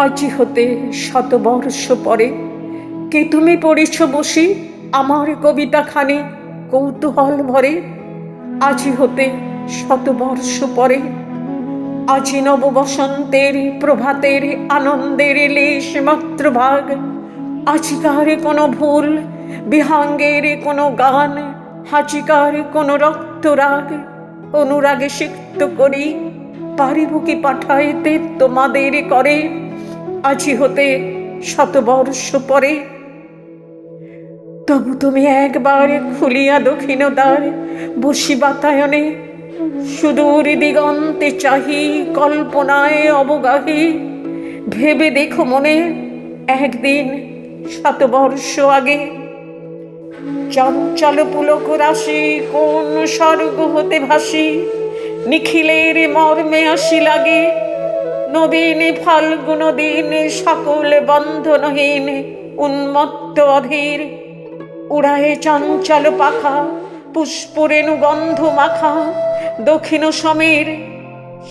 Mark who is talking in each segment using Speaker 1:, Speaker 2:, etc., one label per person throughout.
Speaker 1: আজি হতে 100 বর্ষ পরে কে তুমি পড়িছ বসি আমার কবিতাখানি কৌতূহল ভরে। আজি হতে 100 বর্ষ পরে, আজি নব বসন্তের প্রভাতের আনন্দের লেশ মাত্র ভাগ। আজিকার কোনো ভুল, বিহাঙ্গের কোনো গান, হাজিকার কোনো রক্তরাগ অনুরাগে সিক্ত করি পারিব কি পাঠাইতে তোমাদের করে। আজি হতে 100 বর্ষ পরে, তবু তুমি একবার খুলিয়া দক্ষিণ দ্বার বসি বাতায়নে, সুদূর দিগন্তে চাহি কল্পনায় অবগাহী। ভেবে দেখো মনে একদিন 100 বর্ষ আগে চঞ্চল পুলক রাশি কোন স্বর্গ হতে ভাসি নিখিলের মর্মে আসি লাগে। নবীন ফাল্গুন দিন সকল বন্ধনহীন উন্মত্ত অধীর, উড়ায়ে চঞ্চল পাখা পুষ্পরেণু গন্ধ মাখা দক্ষিণ সমীর।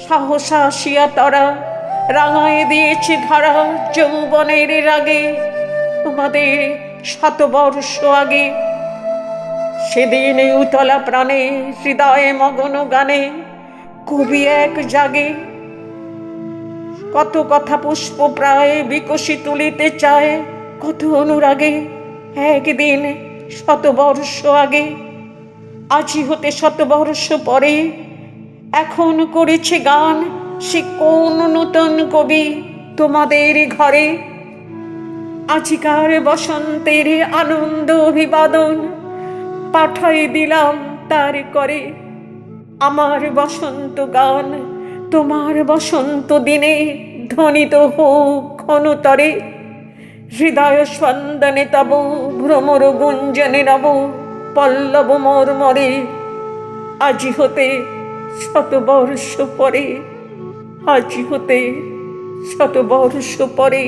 Speaker 1: সাহসা আসিয়া তরা রাঙায় দিয়েছে ধারা যৌবনের রাগে তোমাদের 100 বর্ষ আগে। সেদিন উতলা প্রাণে হৃদয়ে মগন গানে কবি এক জাগে, কত কথা পুষ্প প্রায় বিকশি তুলিতে চায় কত অনুরাগে একদিন 100 বর্ষ আগে। আজি হতে 100 বর্ষ পরে এখন করেছে গান সে কোন নূতন কবি তোমাদের ঘরে। আজিকার বসন্তের আনন্দ অভিবাদন পাঠাই দিলাম তার করে। আমার বসন্ত গান তোমার বসন্ত দিনে ধ্বনিত হোক ক্ষণতরে। হৃদয় স্পন্দনে তব ভ্রমর গুঞ্জনে নব পল্লব মর্মরে। আজি হতে 100 বর্ষ পরে, আজি হতে 100 বর্ষ পরে।